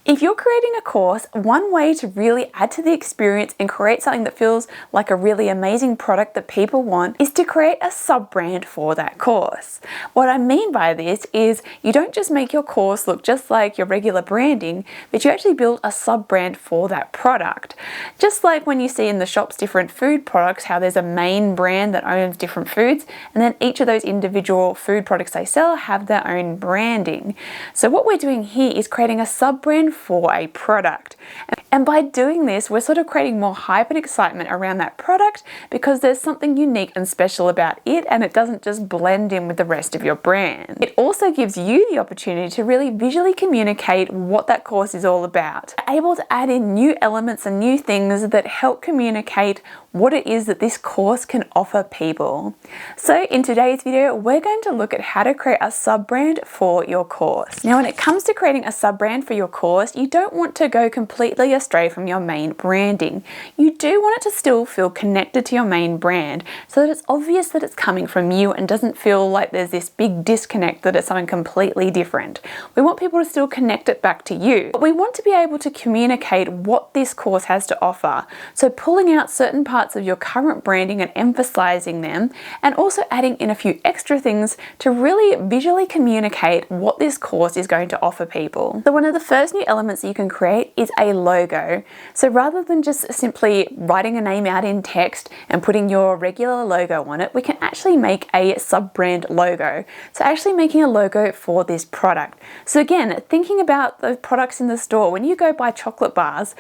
If you're creating a course, one way to really add to the experience and create something that feels like a really amazing product that people want is to create a sub-brand for that course. What I mean by this is you don't just make your course look just like your regular branding, but you actually build a sub-brand for that product. Just like when you see in the shops different food products, how there's a main brand that owns different foods, and then each of those individual food products they sell have their own branding. So what we're doing here is creating a sub-brand for a product. And by doing this, we're sort of creating more hype and excitement around that product because there's something unique and special about it, and it doesn't just blend in with the rest of your brand. It also gives you the opportunity to really visually communicate what that course is all about. You're able to add in new elements and new things that help communicate what it is that this course can offer people. So in today's video, we're going to look at how to create a sub-brand for your course. Now, when it comes to creating a sub-brand for your course, you don't want to go completely astray from your main branding. You do want it to still feel connected to your main brand so that it's obvious that it's coming from you and doesn't feel like there's this big disconnect that it's something completely different. We want people to still connect it back to you, but we want to be able to communicate what this course has to offer. So pulling out certain parts of your current branding and emphasizing them, and also adding in a few extra things to really visually communicate what this course is going to offer people. So one of the first new elements that you can create is a logo. So rather than just simply writing a name out in text and putting your regular logo on it, we can actually make a sub-brand logo. So actually making a logo for this product. So again, thinking about the products in the store, when you go buy chocolate bars,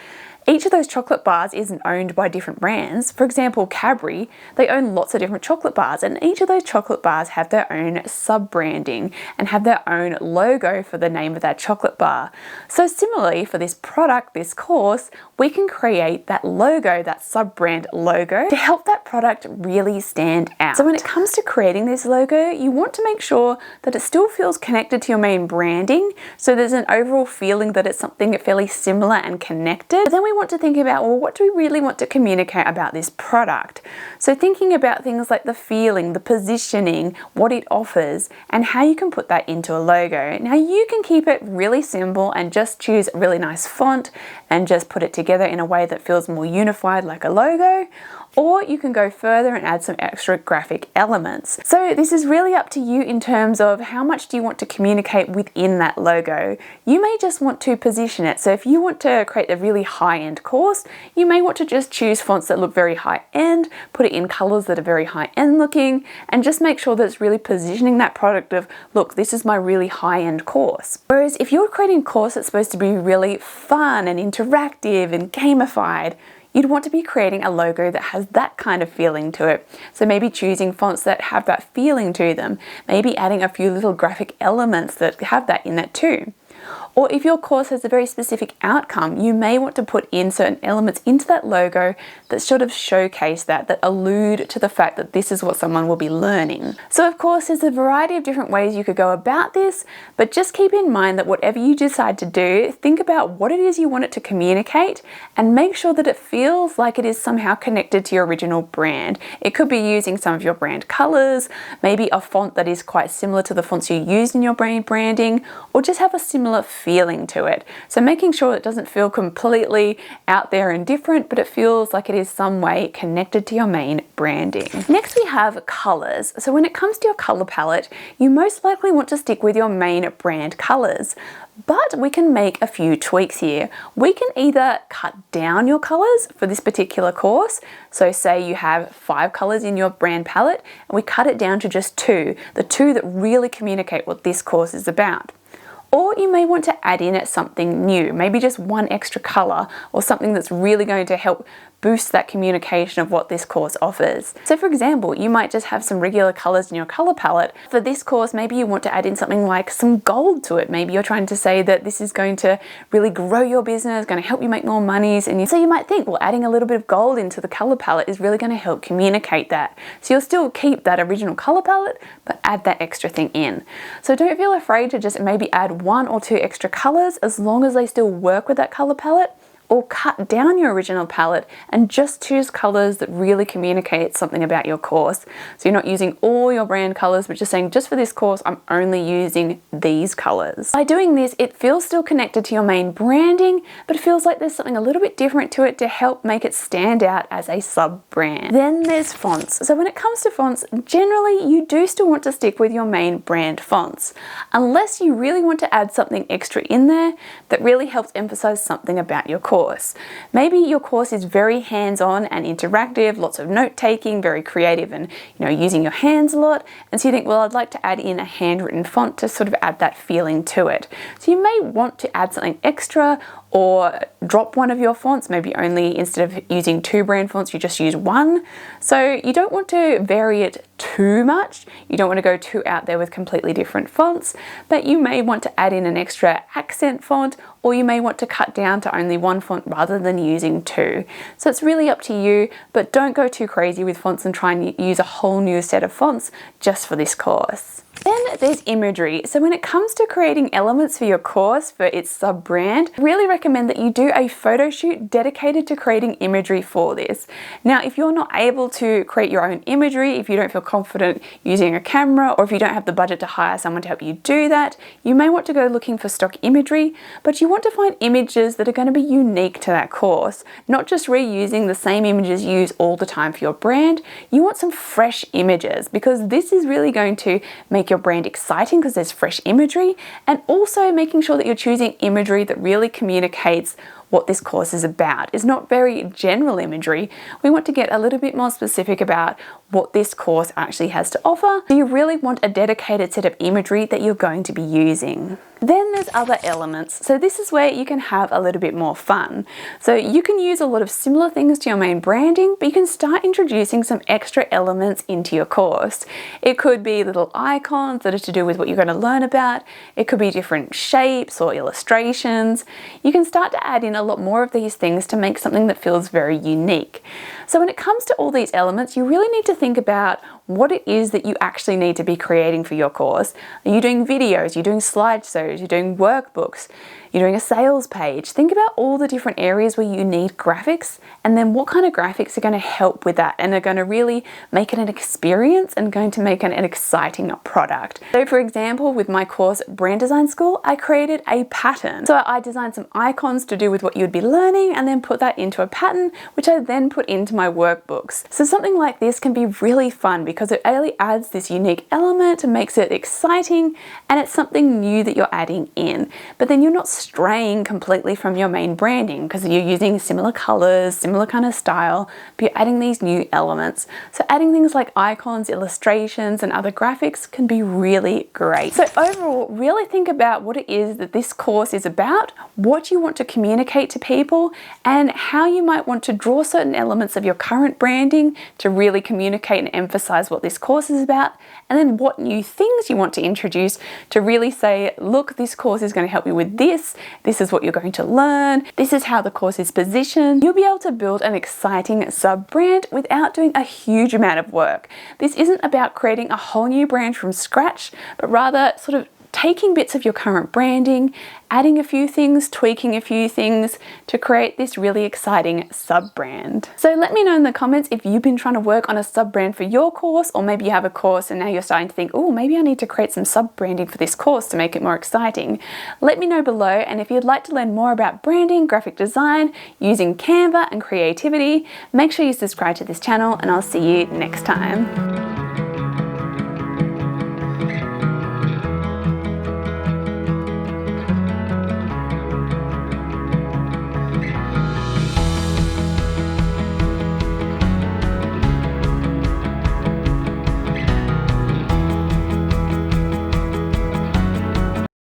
each of those chocolate bars isn't owned by different brands. For example, Cadbury, they own lots of different chocolate bars, and each of those chocolate bars have their own sub-branding and have their own logo for the name of that chocolate bar. So similarly, for this product, this course, we can create that logo, that sub-brand logo, to help that product really stand out. So when it comes to creating this logo, you want to make sure that it still feels connected to your main branding, so there's an overall feeling that it's something fairly similar and connected. But then we want to think about, well, what do we really want to communicate about this product? So thinking about things like the feeling, the positioning, what it offers, and how you can put that into a logo. Now you can keep it really simple and just choose a really nice font and just put it together in a way that feels more unified like a logo. Or you can go further and add some extra graphic elements. So this is really up to you in terms of how much do you want to communicate within that logo. You may just want to position it. So if you want to create a really high-end course, you may want to just choose fonts that look very high-end, put it in colors that are very high-end looking, and just make sure that it's really positioning that product of, look, this is my really high-end course. Whereas if you're creating a course that's supposed to be really fun and interactive and gamified, you'd want to be creating a logo that has that kind of feeling to it. So maybe choosing fonts that have that feeling to them, maybe adding a few little graphic elements that have that in it too. Or if your course has a very specific outcome, you may want to put in certain elements into that logo that sort of showcase that allude to the fact that this is what someone will be learning. So of course, there's a variety of different ways you could go about this, but just keep in mind that whatever you decide to do, think about what it is you want it to communicate and make sure that it feels like it is somehow connected to your original brand. It could be using some of your brand colors, maybe a font that is quite similar to the fonts you use in your branding, or just have a similar feeling to it. So making sure it doesn't feel completely out there and different, but it feels like it is some way connected to your main branding. Next we have colors. So when it comes to your color palette, you most likely want to stick with your main brand colors. But we can make a few tweaks here. We can either cut down your colors for this particular course. So say you have 5 colors in your brand palette and we cut it down to just 2, the 2 that really communicate what this course is about. Or you may want to add in something new, maybe just 1 extra color or something that's really going to help boost that communication of what this course offers. So for example, you might just have some regular colors in your color palette. For this course, maybe you want to add in something like some gold to it. Maybe you're trying to say that this is going to really grow your business, going to help you make more monies. And so you might think, well, adding a little bit of gold into the color palette is really going to help communicate that. So you'll still keep that original color palette, but add that extra thing in. So don't feel afraid to just maybe add 1 or 2 extra colors as long as they still work with that color palette. or cut down your original palette and just choose colors that really communicate something about your course. So you're not using all your brand colors, but just saying, just for this course, I'm only using these colors. By doing this, it feels still connected to your main branding, but it feels like there's something a little bit different to it to help make it stand out as a sub-brand. Then there's fonts. So when it comes to fonts, generally you do still want to stick with your main brand fonts, unless you really want to add something extra in there that really helps emphasize something about your course. Maybe your course is very hands-on and interactive, lots of note-taking, very creative and using your hands a lot, and so you think, well, I'd like to add in a handwritten font to sort of add that feeling to it. So you may want to add something extra or drop one of your fonts, maybe only, instead of using 2 brand fonts, you just use 1. So you don't want to vary it too much. You don't want to go too out there with completely different fonts, but you may want to add in an extra accent font, or you may want to cut down to only 1 font rather than using 2. So it's really up to you, but don't go too crazy with fonts and try and use a whole new set of fonts just for this course. Then there's imagery. So when it comes to creating elements for your course, for its sub-brand, I really recommend that you do a photo shoot dedicated to creating imagery for this. Now, if you're not able to create your own imagery, if you don't feel confident using a camera, or if you don't have the budget to hire someone to help you do that, you may want to go looking for stock imagery, but you want to find images that are going to be unique to that course, not just reusing the same images you use all the time for your brand. You want some fresh images, because this is really going to make your brand exciting because there's fresh imagery, and also making sure that you're choosing imagery that really communicates what this course is about. It's not very general imagery. We want to get a little bit more specific about what this course actually has to offer. So you really want a dedicated set of imagery that you're going to be using. Then there's other elements. So this is where you can have a little bit more fun. So you can use a lot of similar things to your main branding, but you can start introducing some extra elements into your course. It could be little icons that are to do with what you're going to learn about. It could be different shapes or illustrations. You can start to add in a lot more of these things to make something that feels very unique. So when it comes to all these elements, you really need to think about what it is that you actually need to be creating for your course. Are you doing videos? You're doing slideshows? You're doing workbooks? You're doing a sales page? Think about all the different areas where you need graphics, and then what kind of graphics are going to help with that and are going to really make it an experience and going to make it an exciting product. So for example, with my course Brand Design School, I created a pattern. So I designed some icons to do with what you'd be learning and then put that into a pattern, which I then put into my workbooks. So something like this can be really fun because it really adds this unique element and makes it exciting, and it's something new that you're adding in. But then you're not straying completely from your main branding because you're using similar colors, similar kind of style, but you're adding these new elements. So adding things like icons, illustrations, and other graphics can be really great. So overall, really think about what it is that this course is about, what you want to communicate to people, and how you might want to draw certain elements of your current branding to really communicate and emphasize what this course is about, and then what new things you want to introduce to really say, look, this course is going to help you with this. This is what you're going to learn. This is how the course is positioned. You'll be able to build an exciting sub-brand without doing a huge amount of work. This isn't about creating a whole new brand from scratch, but rather sort of taking bits of your current branding, adding a few things, tweaking a few things to create this really exciting sub-brand. So let me know in the comments if you've been trying to work on a sub-brand for your course, or maybe you have a course and now you're starting to think, oh, maybe I need to create some sub-branding for this course to make it more exciting. Let me know below, and if you'd like to learn more about branding, graphic design, using Canva and creativity, make sure you subscribe to this channel, and I'll see you next time.